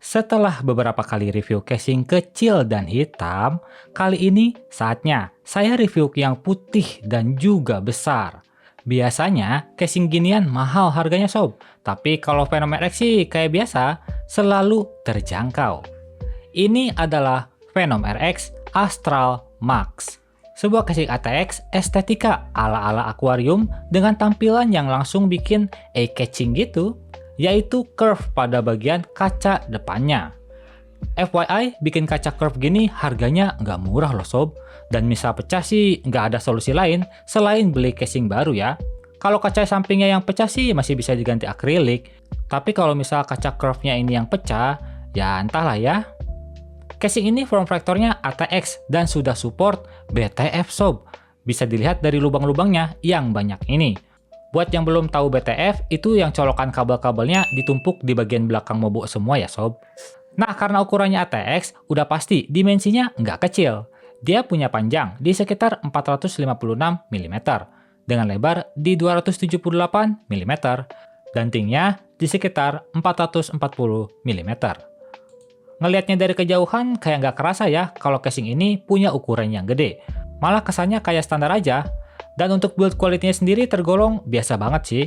Setelah beberapa kali review casing kecil dan hitam, kali ini saatnya saya review yang putih dan juga besar. Biasanya casing ginian mahal harganya sob, tapi kalau Venom RX sih kayak biasa, selalu terjangkau. Ini adalah Venom RX Astral Max. Sebuah casing ATX estetika ala-ala akuarium dengan tampilan yang langsung bikin eye-catching gitu, yaitu curve pada bagian kaca depannya. FYI, bikin kaca curve gini harganya nggak murah loh sob, dan misal pecah sih nggak ada solusi lain selain beli casing baru ya. Kalau kaca sampingnya yang pecah sih masih bisa diganti akrilik, tapi kalau misal kaca curve-nya ini yang pecah, ya entahlah ya. Casing ini form factor-nya ATX dan sudah support BTF sob. Bisa dilihat dari lubang-lubangnya yang banyak ini. Buat yang belum tahu BTF, itu yang colokan kabel-kabelnya ditumpuk di bagian belakang mobo semua ya sob. Nah, karena ukurannya ATX, udah pasti dimensinya nggak kecil. Dia punya panjang di sekitar 456 mm, dengan lebar di 278 mm, dan tingginya di sekitar 440 mm. Ngelihatnya dari kejauhan kayak nggak kerasa ya kalau casing ini punya ukuran yang gede. Malah kesannya kayak standar aja. Dan untuk build quality-nya sendiri tergolong biasa banget sih.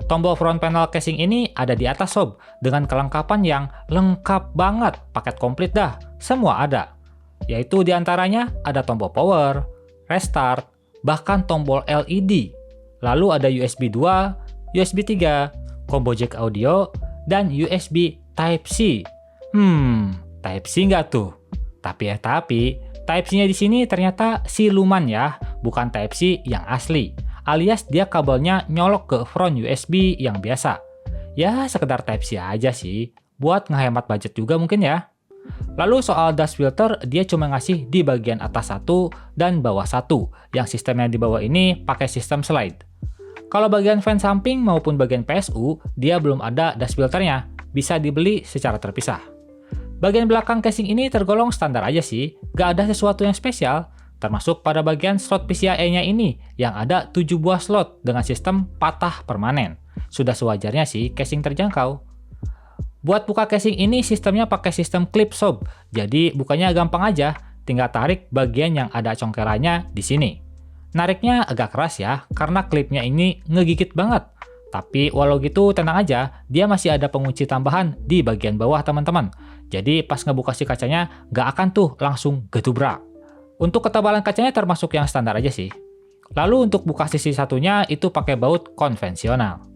Tombol front panel casing ini ada di atas sob, dengan kelengkapan yang lengkap banget, paket komplit dah, semua ada. Yaitu diantaranya ada tombol power, restart, bahkan tombol LED. Lalu ada USB 2, USB 3, combo jack audio, dan USB Type-C. Type-C nggak tuh? Tapi Type-C-nya di sini ternyata siluman ya, bukan Type-C yang asli. Alias dia kabelnya nyolok ke front USB yang biasa. Ya sekedar Type-C aja sih, buat ngehemat budget juga mungkin ya. Lalu soal dust filter, dia cuma ngasih di bagian atas satu dan bawah satu, yang sistemnya di bawah ini pakai sistem slide. Kalau bagian fan samping maupun bagian PSU, dia belum ada dust filternya, bisa dibeli secara terpisah. Bagian belakang casing ini tergolong standar aja sih, gak ada sesuatu yang spesial, termasuk pada bagian slot PCIe-nya ini, yang ada 7 buah slot dengan sistem patah permanen. Sudah sewajarnya sih casing terjangkau. Buat buka casing ini sistemnya pakai sistem clip sob, jadi bukanya gampang aja, tinggal tarik bagian yang ada congkelannya di sini. Nariknya agak keras ya, karena klipnya ini ngegigit banget. Tapi walau gitu tenang aja, dia masih ada pengunci tambahan di bagian bawah teman-teman. Jadi pas ngebuka si kacanya, nggak akan tuh langsung gedubrak. Untuk ketebalan kacanya termasuk yang standar aja sih. Lalu untuk buka sisi satunya itu pakai baut konvensional.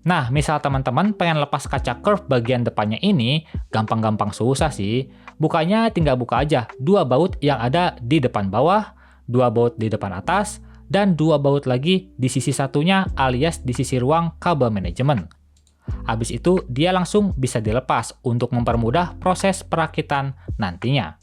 Nah, misal teman-teman pengen lepas kaca curve bagian depannya ini, gampang-gampang susah sih. Bukanya tinggal buka aja 2 baut yang ada di depan bawah, 2 baut di depan atas, dan 2 baut lagi di sisi satunya alias di sisi ruang kabel manajemen. Habis itu dia langsung bisa dilepas untuk mempermudah proses perakitan nantinya.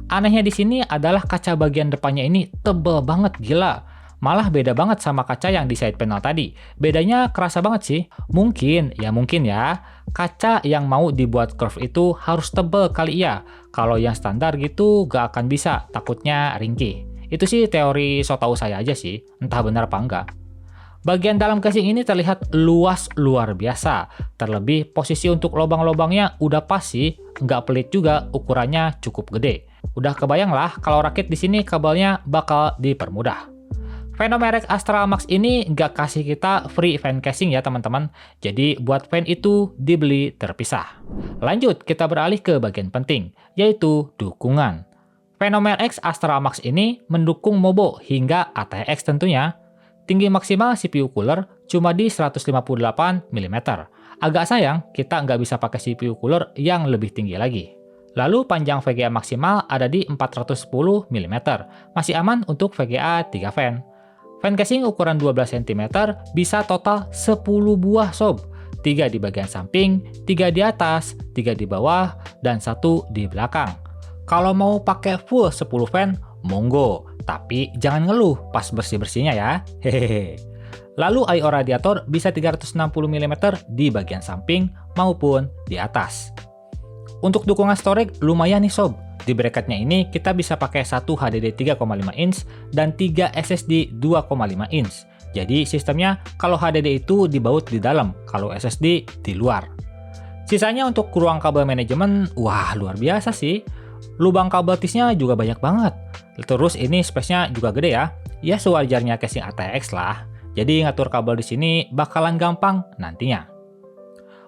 Anehnya di sini adalah kaca bagian depannya ini tebel banget gila. Malah beda banget sama kaca yang di side panel tadi. Bedanya kerasa banget sih. Mungkin ya, kaca yang mau dibuat curve itu harus tebel kali ya. Kalau yang standar gitu gak akan bisa, takutnya ringkih. Itu sih teori so tau saya aja sih, entah benar apa enggak. Bagian dalam casing ini terlihat luas luar biasa. Terlebih posisi untuk lubang-lubangnya udah pas sih, nggak pelit juga, ukurannya cukup gede. Udah kebayang lah kalau rakit di sini kabelnya bakal dipermudah. Venom RX Astral Max ini nggak kasih kita free fan casing ya teman-teman. Jadi buat fan itu dibeli terpisah. Lanjut kita beralih ke bagian penting, yaitu dukungan. Venom RX Astral Max ini mendukung mobo hingga ATX tentunya. Tinggi maksimal CPU cooler cuma di 158 mm. Agak sayang kita nggak bisa pakai CPU cooler yang lebih tinggi lagi. Lalu panjang VGA maksimal ada di 410 mm. Masih aman untuk VGA 3 fan. Fan casing ukuran 12 cm bisa total 10 buah sob. 3 di bagian samping, 3 di atas, 3 di bawah, dan 1 di belakang. Kalau mau pakai full 10 fan, monggo. Tapi jangan ngeluh pas bersih-bersihnya ya. Hehehe. Lalu I/O radiator bisa 360 mm di bagian samping maupun di atas. Untuk dukungan storage lumayan nih sob. Di bracketnya ini kita bisa pakai satu HDD 3,5 inch dan 3 SSD 2,5 inch. Jadi sistemnya kalau HDD itu dibaut di dalam, kalau SSD di luar. Sisanya untuk ruang kabel manajemen, wah luar biasa sih. Lubang kabel tisnya juga banyak banget. Terus ini space-nya juga gede ya. Ya sewajarnya casing ATX lah. Jadi ngatur kabel di sini bakalan gampang nantinya.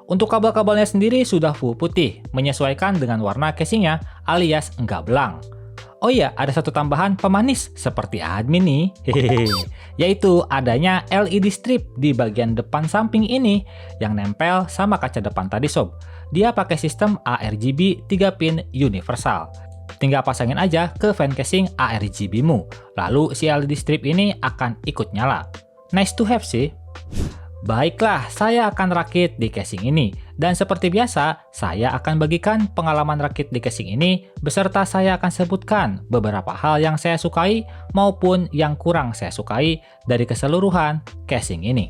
Untuk kabel-kabelnya sendiri sudah full putih, menyesuaikan dengan warna casingnya alias enggak belang. Oh iya, ada satu tambahan pemanis seperti admin nih. Hehehe. Yaitu adanya LED strip di bagian depan samping ini yang nempel sama kaca depan tadi sob. Dia pakai sistem ARGB 3 pin universal. Tinggal pasangin aja ke fan casing ARGB-mu. Lalu si LED strip ini akan ikut nyala. Nice to have sih. Baiklah, saya akan rakit di casing ini. Dan seperti biasa, saya akan bagikan pengalaman rakit di casing ini, beserta saya akan sebutkan beberapa hal yang saya sukai maupun yang kurang saya sukai dari keseluruhan casing ini.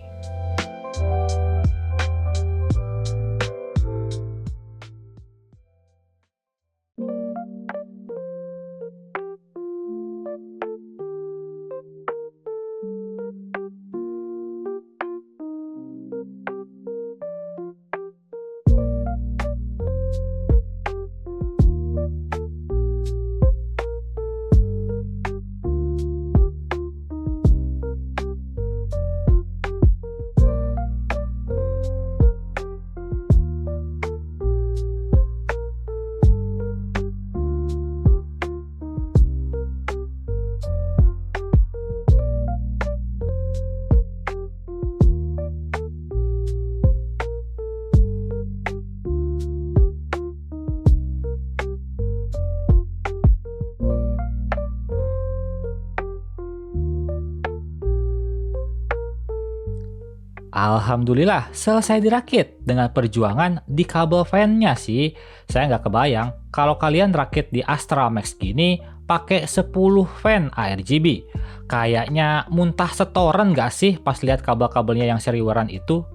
Alhamdulillah selesai dirakit dengan perjuangan di kabel fan-nya sih. Saya nggak kebayang kalau kalian rakit di Astra Max gini pakai 10 fan ARGB. Kayaknya muntah setoran nggak sih pas lihat kabel-kabelnya yang seriweran itu?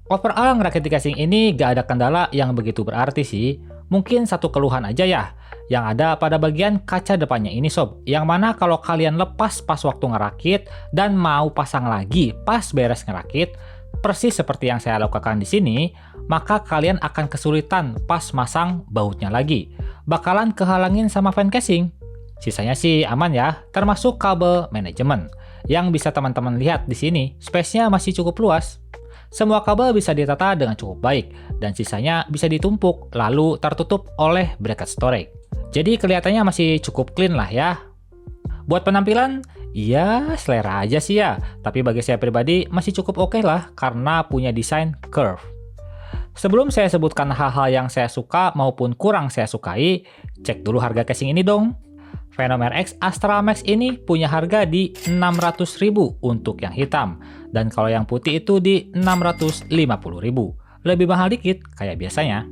Overall ngerakit di casing ini nggak ada kendala yang begitu berarti sih. Mungkin satu keluhan aja ya, yang ada pada bagian kaca depannya ini sob. Yang mana kalau kalian lepas pas waktu ngerakit dan mau pasang lagi pas beres ngerakit, persis seperti yang saya lakukan di sini, maka kalian akan kesulitan pas masang bautnya lagi. Bakalan kehalangin sama fan casing. Sisanya sih aman ya, termasuk kabel manajemen. Yang bisa teman-teman lihat di sini, space-nya masih cukup luas. Semua kabel bisa ditata dengan cukup baik, dan sisanya bisa ditumpuk lalu tertutup oleh bracket storage. Jadi kelihatannya masih cukup clean lah ya. Buat penampilan, ya selera aja sih ya, tapi bagi saya pribadi masih cukup oke lah karena punya desain curve. Sebelum saya sebutkan hal-hal yang saya suka maupun kurang saya sukai, cek dulu harga casing ini dong. Venomer X Astra Max ini punya harga di 600.000 untuk yang hitam, dan kalau yang putih itu di 650.000. Lebih mahal dikit kayak biasanya.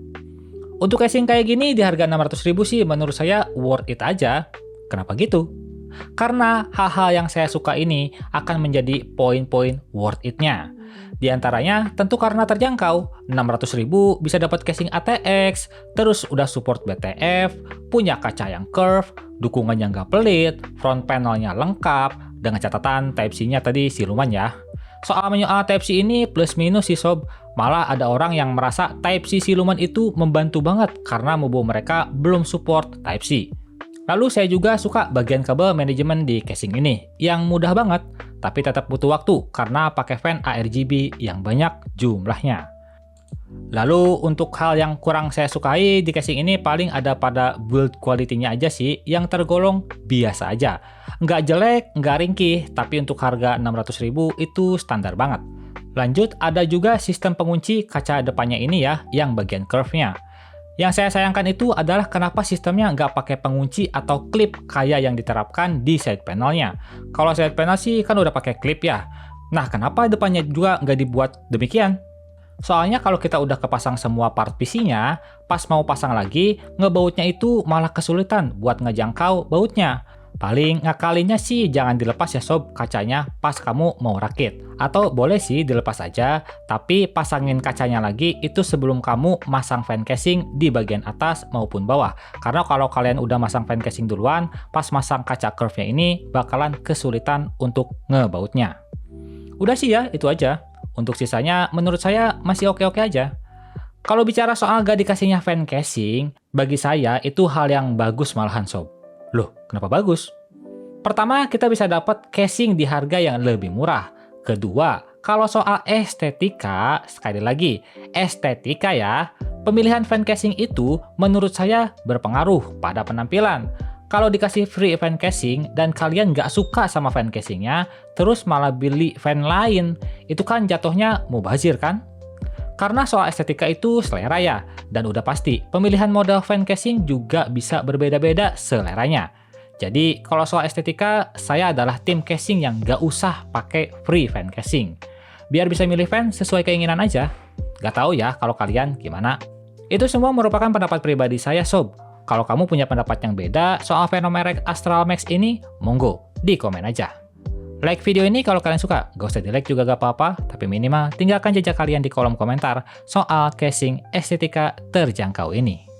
Untuk casing kayak gini di harga 600.000 sih menurut saya worth it aja. Kenapa gitu? Karena hal-hal yang saya suka ini akan menjadi poin-poin worth it-nya. Di antaranya tentu karena terjangkau, 600.000 bisa dapat casing ATX, terus udah support BTF, punya kaca yang curve, dukungannya nggak pelit, front panelnya lengkap, dengan catatan Type-C-nya tadi siluman ya. Soal menyoal Type-C ini plus minus sih sob, malah ada orang yang merasa Type-C siluman itu membantu banget karena mobil mereka belum support Type-C. Lalu saya juga suka bagian kabel manajemen di casing ini, yang mudah banget, tapi tetap butuh waktu karena pakai fan ARGB yang banyak jumlahnya. Lalu untuk hal yang kurang saya sukai di casing ini paling ada pada build quality-nya aja sih, yang tergolong biasa aja. Nggak jelek, nggak ringkih, tapi untuk harga 600.000 itu standar banget. Lanjut, ada juga sistem pengunci kaca depannya ini ya, yang bagian curve-nya. Yang saya sayangkan itu adalah kenapa sistemnya nggak pakai pengunci atau klip kayak yang diterapkan di side panelnya. Kalau side panel sih kan udah pakai klip ya. Nah, kenapa depannya juga nggak dibuat demikian? Soalnya kalau kita udah kepasang semua part PC-nya, pas mau pasang lagi, ngebautnya itu malah kesulitan buat ngejangkau bautnya. Paling ngakalinnya sih jangan dilepas ya sob kacanya pas kamu mau rakit. Atau boleh sih dilepas aja, tapi pasangin kacanya lagi itu sebelum kamu masang fan casing di bagian atas maupun bawah. Karena kalau kalian udah masang fan casing duluan, pas masang kaca curve-nya ini bakalan kesulitan untuk ngebautnya. Udah sih ya, itu aja. Untuk sisanya menurut saya masih oke-oke aja. Kalau bicara soal gak dikasihnya fan casing, bagi saya itu hal yang bagus malahan sob. Loh, kenapa bagus? Pertama, kita bisa dapat casing di harga yang lebih murah. Kedua, kalau soal estetika, sekali lagi, estetika ya, pemilihan fan casing itu menurut saya berpengaruh pada penampilan. Kalau dikasih free fan casing dan kalian nggak suka sama fan casingnya, terus malah beli fan lain, itu kan jatuhnya mubazir kan? Karena soal estetika itu selera ya, dan udah pasti pemilihan model fan casing juga bisa berbeda-beda seleranya. Jadi kalau soal estetika, saya adalah tim casing yang nggak usah pakai free fan casing. Biar bisa milih fan sesuai keinginan aja. Gak tahu ya kalau kalian gimana. Itu semua merupakan pendapat pribadi saya sob. Kalau kamu punya pendapat yang beda soal fenomena Astral Max ini, monggo di komen aja. Like video ini kalau kalian suka, gak usah di like juga gak apa-apa, tapi minimal tinggalkan jejak kalian di kolom komentar soal casing estetika terjangkau ini.